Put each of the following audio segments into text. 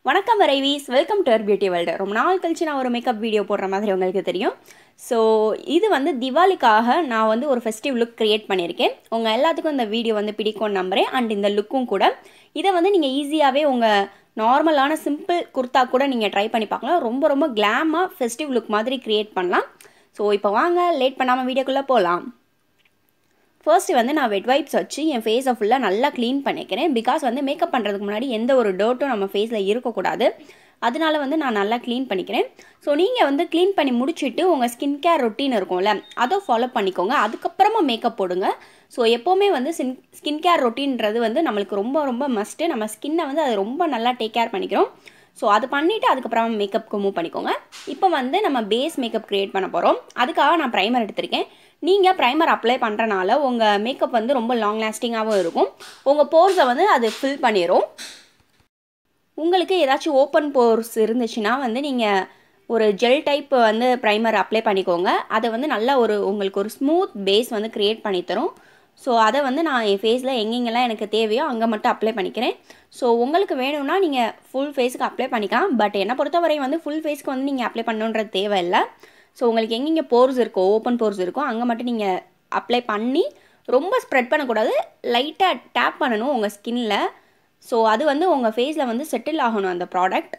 வணக்கம் வரைவீஸ், welcome to our beauty world. ரொம்ப நாள் கழிச்சு நான் ஒரு மேக்கப் வீடியோ போடுற மாதிரி உங்களுக்கு தெரியும். ஸோ இது வந்து திவாலிக்காக நான் வந்து ஒரு ஃபெஸ்டிவ் லுக் க்ரியேட் பண்ணியிருக்கேன். உங்கள் எல்லாத்துக்கும் இந்த வீடியோ வந்து பிடிக்கும்னு நம்புகிறேன். அண்ட் இந்த லுக்கும் கூட இதை வந்து நீங்கள் ஈஸியாகவே உங்கள் நார்மலான சிம்பிள் குர்த்தா கூட நீங்கள் ட்ரை பண்ணி பார்க்கலாம். ரொம்ப ரொம்ப கிளாமாக ஃபெஸ்டிவ் லுக் மாதிரி க்ரியேட் பண்ணலாம். ஸோ இப்போ வாங்க லேட் பண்ணாமல் வீடியோக்குள்ளே போகலாம். ஃபர்ஸ்ட்டு வந்து நான் வெட் வைப்ஸ் வச்சு என் ஃபேஸை ஃபுல்லாக நல்லா க்ளீன் பண்ணிக்கிறேன். பிகாஸ் வந்து மேக்கப் பண்ணுறதுக்கு முன்னாடி எந்த ஒரு டர்ட்டும் நம்ம ஃபேஸில் இருக்கக்கூடாது. அதனால வந்து நான் நல்லா க்ளீன் பண்ணிக்கிறேன். ஸோ நீங்கள் வந்து க்ளீன் பண்ணி முடிச்சுட்டு உங்கள் ஸ்கின் கேர் ரொட்டீன் இருக்கும்ல, அதை ஃபாலோ பண்ணிக்கோங்க. அதுக்கப்புறமா மேக்கப் போடுங்க. ஸோ எப்போவுமே வந்து ஸ்கின் கேர் ரொட்டீன்றது வந்து நம்மளுக்கு ரொம்ப ரொம்ப மஸ்ட்டு. நம்ம ஸ்கின்னை வந்து அதை ரொம்ப நல்லா டேக் கேர் பண்ணிக்கிறோம். ஸோ அது பண்ணிவிட்டு அதுக்கப்புறம் மேக்கப்புக்கு மூவ் பண்ணிக்கோங்க. இப்போ வந்து நம்ம பேஸ் மேக்கப் க்ரியேட் பண்ண போகிறோம். அதுக்காக நான் ப்ரைமர் எடுத்திருக்கேன். நீங்கள் ப்ரைமர் அப்ளை பண்ணுறனால உங்கள் மேக்கப் வந்து ரொம்ப லாங் லாஸ்டிங்காகவும் இருக்கும். உங்கள் போர்ஸை வந்து அது ஃபில் பண்ணிடும். உங்களுக்கு ஏதாச்சும் ஓப்பன் போர்ஸ் இருந்துச்சுன்னா வந்து நீங்கள் ஒரு ஜெல் டைப் வந்து ப்ரைமர் அப்ளை பண்ணிக்கோங்க. அதை வந்து நல்லா உங்களுக்கு ஒரு ஸ்மூத் பேஸ் வந்து க்ரியேட் பண்ணித்தரும். ஸோ அதை வந்து நான் என் ஃபேஸில் எங்கெங்கெல்லாம் எனக்கு தேவையோ அங்கே மட்டும் அப்ளை பண்ணிக்கிறேன். ஸோ உங்களுக்கு வேணும்னா நீங்கள் ஃபுல் ஃபேஸுக்கு அப்ளை பண்ணிக்கலாம். பட் என்னை பொறுத்தவரை வந்து ஃபுல் ஃபேஸ்க்கு வந்து நீங்கள் அப்ளை பண்ணணுன்றது தேவையில்லை. ஸோ உங்களுக்கு எங்கெங்கே போர்ஸ் இருக்கோ, ஓப்பன் போர்ஸ் இருக்கோ, அங்கே மட்டும் நீங்கள் அப்ளை பண்ணி ரொம்ப ஸ்ப்ரெட் பண்ணக்கூடாது. லைட்டாக டேப் பண்ணணும் உங்கள் ஸ்கின்னில். ஸோ அது வந்து உங்கள் ஃபேஸில் வந்து செட்டில் ஆகணும் அந்த ப்ராடக்ட்.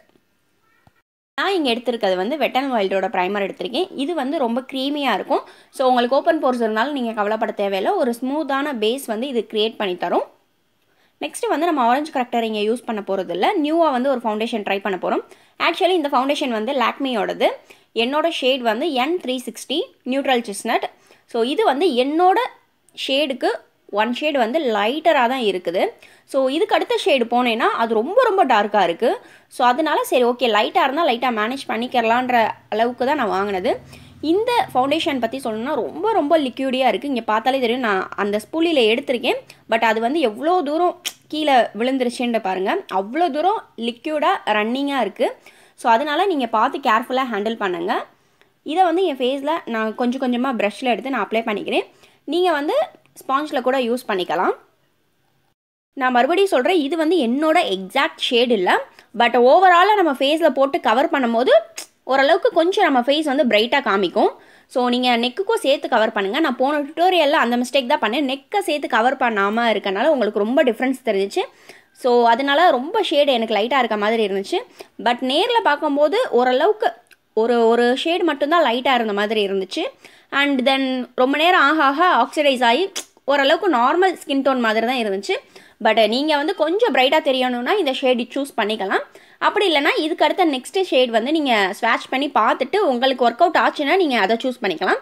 நான் இங்கே எடுத்திருக்கிறது வந்து வெட் அண்ட் வைல்டோட ப்ரைமர் எடுத்திருக்கேன். இது வந்து ரொம்ப க்ரீமியாக இருக்கும். ஸோ உங்களுக்கு ஓப்பன் போர்ஸ் இருந்தாலும் நீங்கள் கவலைப்பட தேவையில்லை. ஒரு ஸ்மூத்தான பேஸ் வந்து இது க்ரியேட் பண்ணி தரும். நெக்ஸ்ட்டு வந்து நம்ம ஆரஞ்சு கரெக்டர் இங்கே யூஸ் பண்ண போகிறது இல்லை. நியூவாக வந்து ஒரு ஃபவுண்டேஷன் ட்ரை பண்ண போகிறோம். ஆக்சுவலி இந்த ஃபவுண்டேஷன் வந்து லாக்மேயோடது. என்னோட ஷேட் வந்து N360 நியூட்ரல் சிஸ்னட். ஸோ இது வந்து என்னோட ஷேடுக்கு ஒன் ஷேடு வந்து லைட்டராக தான் இருக்குது. ஸோ இதுக்கு அடுத்த ஷேடு போனேன்னா அது ரொம்ப ரொம்ப டார்க்காக இருக்குது. ஸோ அதனால சரி ஓகே, லைட்டாக இருந்தால் லைட்டாக மேனேஜ் பண்ணிக்கிறலான்ற அளவுக்கு தான் நான் வாங்கினது. இந்த ஃபவுண்டேஷன் பற்றி சொல்லணும்னா ரொம்ப ரொம்ப லிக்யூடியாக இருக்குது. இங்கே பார்த்தாலே தெரியும், நான் அந்த ஸ்பூலியில் எடுத்திருக்கேன். பட் அது வந்து எவ்வளோ தூரம் கீழே விழுந்துருச்சுன்னு பாருங்கள். அவ்வளோ தூரம் லிக்யூடாக ரன்னிங்காக இருக்குது. ஸோ அதனால் நீங்கள் பார்த்து கேர்ஃபுல்லாக ஹேண்டில் பண்ணுங்கள். இதை வந்து என் ஃபேஸில் நான் கொஞ்சம் கொஞ்சமாக ப்ரஷ்ஷில் எடுத்து நான் அப்ளை பண்ணிக்கிறேன். நீங்கள் வந்து ஸ்பாஞ்சில் கூட யூஸ் பண்ணிக்கலாம். நான் மறுபடியும் சொல்கிறேன், இது வந்து என்னோட எக்ஸாக்ட் ஷேடு இல்லை. பட் ஓவராலாக நம்ம ஃபேஸில் போட்டு கவர் பண்ணும்போது ஓரளவுக்கு கொஞ்சம் நம்ம ஃபேஸ் வந்து பிரைட்டாக காமிக்கும். ஸோ நீங்கள் நெக்குக்கும் சேர்த்து கவர் பண்ணுங்கள். நான் போன டுட்டோரியலில் அந்த மிஸ்டேக் தான் பண்ணேன். நெக்கை சேர்த்து கவர் பண்ணாமல் இருக்கனால உங்களுக்கு ரொம்ப டிஃப்ரென்ஸ் தெரிஞ்சிச்சு. ஸோ அதனால ரொம்ப ஷேடு எனக்கு லைட்டாக இருக்க மாதிரி இருந்துச்சு. பட் நேரில் பார்க்கும்போது ஓரளவுக்கு ஒரு ஷேடு மட்டும்தான் லைட்டாக இருந்த மாதிரி இருந்துச்சு. அண்ட் தென் ரொம்ப நேரம் ஆக ஆக ஆக்சிடைஸ் ஆகி ஓரளவுக்கு நார்மல் ஸ்கின் டோன் மாதிரி தான் இருந்துச்சு. பட் நீங்கள் வந்து கொஞ்சம் பிரைட்டாக தெரியணும்னா இந்த ஷேடு சூஸ் பண்ணிக்கலாம். அப்படி இல்லைனா இதுக்கு அடுத்த நெக்ஸ்ட்டு ஷேட் வந்து நீங்கள் ஸ்வாட்ச் பண்ணி பார்த்துட்டு உங்களுக்கு ஒர்க் அவுட் ஆச்சுன்னா நீங்கள் அதை சூஸ் பண்ணிக்கலாம்.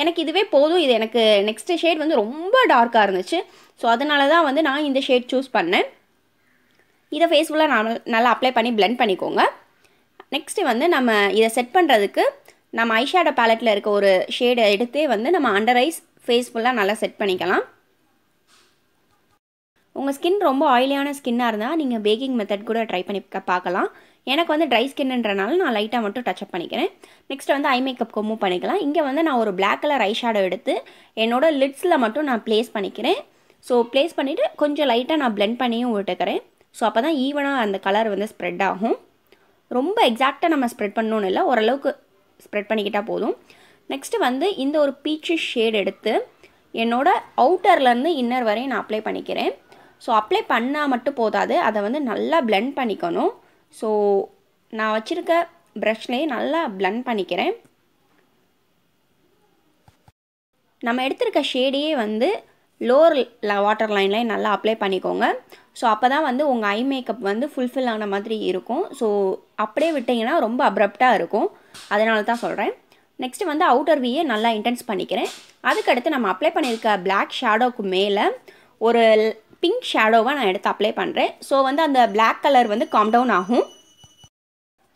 எனக்கு இதுவே போதும். இது எனக்கு நெக்ஸ்ட்டு ஷேட் வந்து ரொம்ப டார்க்காக இருந்துச்சு. ஸோ அதனால தான் வந்து நான் இந்த ஷேட் சூஸ் பண்ணேன். இதை ஃபேஸ் ஃபுல்லாக நல்லா அப்ளை பண்ணி பிளெண்ட் பண்ணிக்கோங்க. நெக்ஸ்ட்டு வந்து நம்ம இதை செட் பண்ணுறதுக்கு நம்ம ஐஷேடோ பேலட்டில் இருக்க ஒரு ஷேடை எடுத்தே வந்து நம்ம அண்டர் ஐஸ் ஃபேஸ் ஃபுல்லாக நல்லா செட் பண்ணிக்கலாம். உங்கள் ஸ்கின் ரொம்ப ஆயிலியான ஸ்கின்னாக இருந்தால் நீங்கள் பேக்கிங் மெத்தட் கூட ட்ரை பண்ணி பார்க்கலாம். எனக்கு வந்து ட்ரை ஸ்கின்ன்றனால நான் லைட்டாக மட்டும் டச்சப் பண்ணிக்கிறேன். நெக்ஸ்ட் வந்து ஐ மேக்கப்க்கு மூவ் பண்ணிக்கலாம். இங்கே வந்து நான் ஒரு பிளாக் கலர் ஐஷேடோ எடுத்து என்னோட லிட்ஸில் மட்டும் நான் ப்ளேஸ் பண்ணிக்கிறேன். ஸோ ப்ளேஸ் பண்ணிவிட்டு கொஞ்சம் லைட்டாக நான் பிளெண்ட் பண்ணியும் விட்டுக்கிறேன். ஸோ அப்போ தான் ஈவனாக அந்த கலர் வந்து ஸ்ப்ரெட் ஆகும். ரொம்ப எக்ஸாக்டாக நம்ம ஸ்ப்ரெட் பண்ணணும்னு இல்லை, ஓரளவுக்கு ஸ்ப்ரெட் பண்ணிக்கிட்டால் போதும். நெக்ஸ்ட்டு வந்து இந்த ஒரு பீச்சு ஷேட் எடுத்து என்னோடய அவுட்டர்லேருந்து இன்னர் வரையும் நான் அப்ளை பண்ணிக்கிறேன். ஸோ அப்ளை பண்ணால் மட்டும் போதாது, அதை வந்து நல்லா பிளெண்ட் பண்ணிக்கணும். ஸோ நான் வச்சுருக்க ப்ரஷ்லேயே நல்லா பிளெண்ட் பண்ணிக்கிறேன். நம்ம எடுத்திருக்க ஷேடையே வந்து லோவர் வாட்டர் லைன்லேயே நல்லா அப்ளை பண்ணிக்கோங்க. ஸோ அப்போ தான் வந்து உங்கள் ஐ மேக்கப் வந்து ஃபுல்ஃபில் ஆன மாதிரி இருக்கும். ஸோ அப்படியே விட்டிங்கன்னா ரொம்ப அப்ரப்டாக இருக்கும். அதனால தான் சொல்கிறேன். நெக்ஸ்ட்டு வந்து அவுட்டர் வியை நல்லா இன்டென்ஸ் பண்ணிக்கிறேன். அதுக்கடுத்து நம்ம அப்ளை பண்ணியிருக்க பிளாக் ஷேடோவுக்கு மேலே ஒரு பிங்க் ஷேடோவை நான் எடுத்து அப்ளை பண்ணுறேன். ஸோ வந்து அந்த பிளாக் கலர் வந்து காம் டவுன் ஆகும்.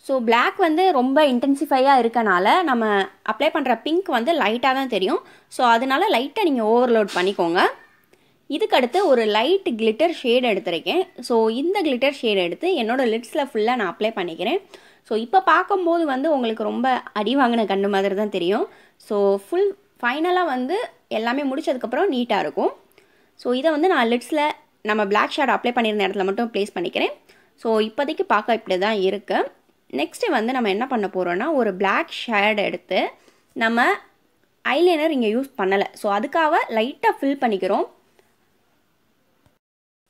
ஸோ பிளாக் வந்து ரொம்ப இன்டென்சிஃபையாக இருக்கனால நம்ம அப்ளை பண்ணுற பிங்க் வந்து லைட்டாக தான் தெரியும். ஸோ அதனால லைட்டாக நீங்கள் ஓவர்லோட் பண்ணிக்கோங்க. இதுக்கடுத்து ஒரு லைட் கிளிட்டர் ஷேடு எடுத்திருக்கேன். ஸோ இந்த கிளிட்டர் ஷேடு எடுத்து என்னோடய லிட்ஸில் ஃபுல்லாக நான் அப்ளை பண்ணிக்கிறேன். ஸோ இப்போ பார்க்கும்போது வந்து உங்களுக்கு ரொம்ப அடி வாங்கின கண்ணு மாதிரி தான் தெரியும். ஸோ ஃபைனலாக வந்து எல்லாமே முடிச்சதுக்கப்புறம் நீட்டாக இருக்கும். ஸோ இதை வந்து நான் லிட்ஸில் நம்ம பிளாக் ஷேட் அப்ளை பண்ணியிருந்த இடத்துல மட்டும் ப்ளேஸ் பண்ணிக்கிறேன். ஸோ இப்போதைக்கு பார்க்க இப்படி தான் இருக்குது. நெக்ஸ்ட்டு வந்து நம்ம என்ன பண்ண போகிறோன்னா ஒரு பிளாக் ஷேட் எடுத்து நம்ம ஐலைனர் இங்கே யூஸ் பண்ணலை. ஸோ அதுக்காக லைட்டாக ஃபில் பண்ணிக்கிறோம்.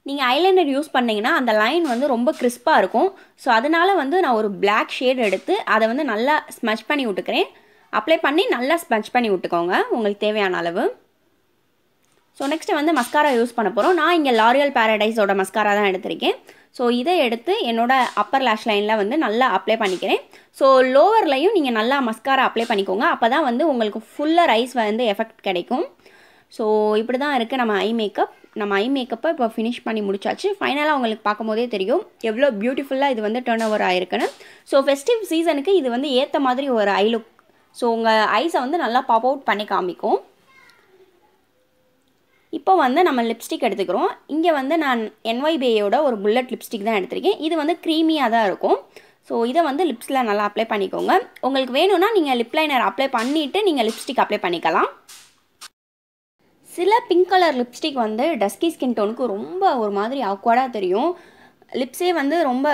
நீங்கள் ஐலைனர் யூஸ் பண்ணிங்கன்னா அந்த லைன் வந்து ரொம்ப கிறிஸ்பாக இருக்கும். ஸோ அதனால் வந்து நான் ஒரு பிளாக் ஷேட் எடுத்து அதை வந்து நல்லா ஸ்மச் பண்ணி விட்டுக்கிறேன். அப்ளை பண்ணி நல்லா ஸ்மச் பண்ணி விட்டுக்கோங்க உங்களுக்கு தேவையான அளவு. ஸோ நெக்ஸ்ட்டு வந்து மஸ்காரா யூஸ் பண்ண போகிறோம். நான் இங்கே லாரியல் பேரடைஸோட மஸ்காரா தான் எடுத்திருக்கேன். ஸோ இதை எடுத்து என்னோடய அப்பர் லேஷ் லைனில் வந்து நல்லா அப்ளை பண்ணிக்கிறேன். ஸோ லோவர்லையும் நீங்கள் நல்லா மஸ்காரா அப்ளை பண்ணிக்கோங்க. அப்போ தான் வந்து உங்களுக்கு ஃபுல்லாக ரைஸ் வந்து எஃபெக்ட் கிடைக்கும். ஸோ இப்படி தான் இருக்குது நம்ம ஐ மேக்கப். நம்ம ஐ மேக்கப்பை இப்போ ஃபினிஷ் பண்ணி முடிச்சாச்சு. ஃபைனலாக உங்களுக்கு பார்க்கும்போதே தெரியும் எவ்வளோ பியூட்டிஃபுல்லாக இது வந்து டர்ன் ஓவர் ஆகிருக்குன்னு. ஸோ ஃபெஸ்டிவ் சீசனுக்கு இது வந்து ஏற்ற மாதிரி ஒரு ஐ லுக். ஸோ உங்கள் ஐஸை வந்து நல்லா பாப் அவுட் பண்ணி காமிக்கும். இப்போ வந்து நம்ம லிப்ஸ்டிக் எடுத்துக்கிறோம். இங்கே வந்து நான் NYBயோட ஒரு புல்லட் லிப்ஸ்டிக் தான் எடுத்திருக்கேன். இது வந்து க்ரீமியாக தான் இருக்கும். ஸோ இதை வந்து லிப்ஸில் நல்லா அப்ளை பண்ணிக்கோங்க. உங்களுக்கு வேணும்னா நீங்கள் லிப் லைனர் அப்ளை பண்ணிவிட்டு நீங்கள் லிப்ஸ்டிக் அப்ளை பண்ணிக்கலாம். சில பிங்க் கலர் லிப்ஸ்டிக் வந்து டஸ்கி ஸ்கின் டோனுக்கு ரொம்ப ஒரு மாதிரி ஆக்வர்டாக தெரியும். லிப்ஸே வந்து ரொம்ப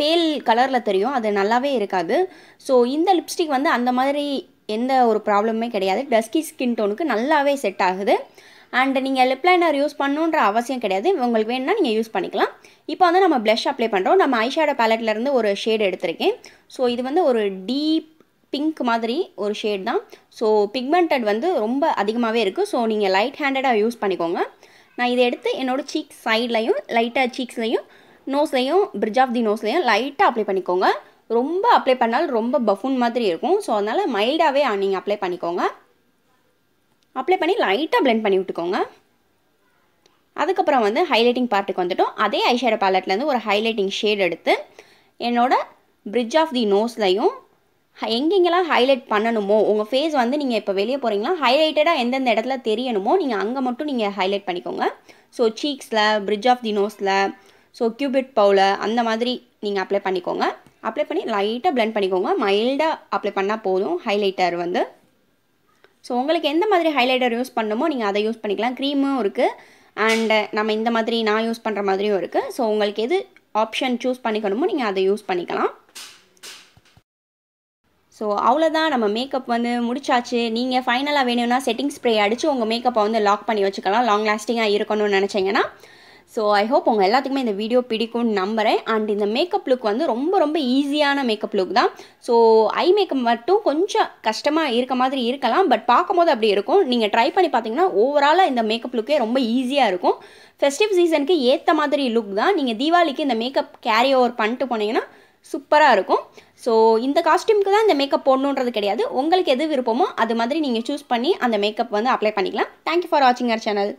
பேல் கலரில் தெரியும். அது நல்லாவே இருக்காது. ஸோ இந்த லிப்ஸ்டிக் வந்து அந்த மாதிரி எந்த ஒரு ப்ராப்ளமே கிடையாது. டஸ்கி ஸ்கின் டோனுக்கு நல்லாவே செட் ஆகுது. அண்ட் நீங்கள் லிப் லைனர் யூஸ் பண்ணணுன்ற அவசியம் கிடையாது. உங்களுக்கு வேணும்னா நீங்கள் யூஸ் பண்ணிக்கலாம். இப்போ வந்து நம்ம ப்ளஷ் அப்ளை பண்ணுறோம். நம்ம ஐஷேடோ பேலட்லேருந்து ஒரு ஷேட் எடுத்திருக்கேன். ஸோ இது வந்து ஒரு டீப் பிங்க் மாதிரி ஒரு ஷேட் தான். ஸோ பிக்மெண்டட் வந்து ரொம்ப அதிகமாகவே இருக்குது. ஸோ நீங்கள் லைட் ஹேண்டடாக யூஸ் பண்ணிக்கோங்க. நான் இதை எடுத்து என்னோடய சீக்ஸ் சைட்லையும் லைட்டாக சீக்ஸ்லையும் நோஸ்லையும் பிரிட்ஜ் ஆஃப் தி நோஸ்லையும் லைட்டாக அப்ளை பண்ணிக்கோங்க. ரொம்ப அப்ளை பண்ணாலும் ரொம்ப பஃபூன் மாதிரி இருக்கும். ஸோ அதனால் மைல்டாகவே நீங்கள் அப்ளை பண்ணிக்கோங்க. அப்ளை பண்ணி லைட்டாக பிளெண்ட் பண்ணி விட்டுக்கோங்க. அதுக்கப்புறம் வந்து ஹைலைட்டிங் பார்ட்டுக்கு வந்துட்டோம். அதே ஐஷேடோ பேலட்லேருந்து ஒரு ஹைலைட்டிங் ஷேட் எடுத்து என்னோடய பிரிட்ஜ் ஆஃப் தி நோஸ்லையும் எங்கெங்கெல்லாம் ஹைலைட் பண்ணணுமோ உங்கள் ஃபேஸ் வந்து நீங்கள் இப்போ வெளியே போகிறீங்களா ஹைலைட்டடாக எந்தெந்த இடத்துல தெரியணுமோ நீங்கள் அங்கே மட்டும் நீங்கள் ஹைலைட் பண்ணிக்கோங்க. ஸோ சீக்ஸில் பிரிட்ஜ் ஆஃப் தி நோஸில் ஸோ கியூபிட் பவுல அந்த மாதிரி நீங்கள் அப்ளை பண்ணிக்கோங்க. அப்ளை பண்ணி லைட்டாக பிளெண்ட் பண்ணிக்கோங்க. மைல்டாக அப்ளை பண்ணால் போதும் ஹைலைட்டர் வந்து. ஸோ உங்களுக்கு எந்த மாதிரி ஹைலைட்டர் யூஸ் பண்ணணுமோ நீங்கள் அதை யூஸ் பண்ணிக்கலாம். க்ரீமும் இருக்குது அண்டு நம்ம இந்த மாதிரி நான் யூஸ் பண்ணுற மாதிரியும் இருக்குது. ஸோ உங்களுக்கு எது ஆப்ஷன் சூஸ் பண்ணிக்கணுமோ நீங்கள் அதை யூஸ் பண்ணிக்கலாம். ஸோ அவ்வளோதான், நம்ம மேக்கப் வந்து முடிச்சாச்சு. நீங்கள் ஃபைனலாக வேணும்னா செட்டிங் ஸ்ப்ரே அடித்து உங்கள் மேக்கப்பை வந்து லாக் பண்ணி வச்சுக்கலாம், லாங் லாஸ்டிங்காக இருக்கணும்னு நினச்சிங்கன்னா. ஸோ ஐ ஹோப் உங்கள் எல்லாத்துக்குமே இந்த வீடியோ பிடிக்கும்னு நம்புகிறேன். அண்ட் இந்த மேக்கப் லுக் வந்து ரொம்ப ரொம்ப ஈஸியான மேக்கப் லுக் தான். ஸோ ஐ மேக்கப் மட்டும் கொஞ்சம் கஷ்டமாக இருக்க மாதிரி இருக்கலாம், பட் பார்க்கும்போது அப்படி இருக்கும். நீங்கள் ட்ரை பண்ணி பார்த்தீங்கன்னா ஓவராலாக இந்த மேக்கப் லுக்கே ரொம்ப ஈஸியாக இருக்கும். ஃபெஸ்டிவ் சீசனுக்கு ஏற்ற மாதிரி லுக் தான். நீங்கள் தீபாவளிக்கு இந்த மேக்கப் கேரி ஓவர் பண்ணிட்டு போனீங்கன்னா சூப்பராக இருக்கும். ஸோ இந்த காஸ்டியூமுக்கு தான் இந்த மேக்கப் போடணுன்றது கிடையாது. உங்களுக்கு எது விருப்பமோ அது மாதிரி நீங்கள் சூஸ் பண்ணி அந்த மேக்கப் வந்து அப்ளை பண்ணிக்கலாம். தேங்க்யூ ஃபார் வாட்சிங் அவர் சேனல்.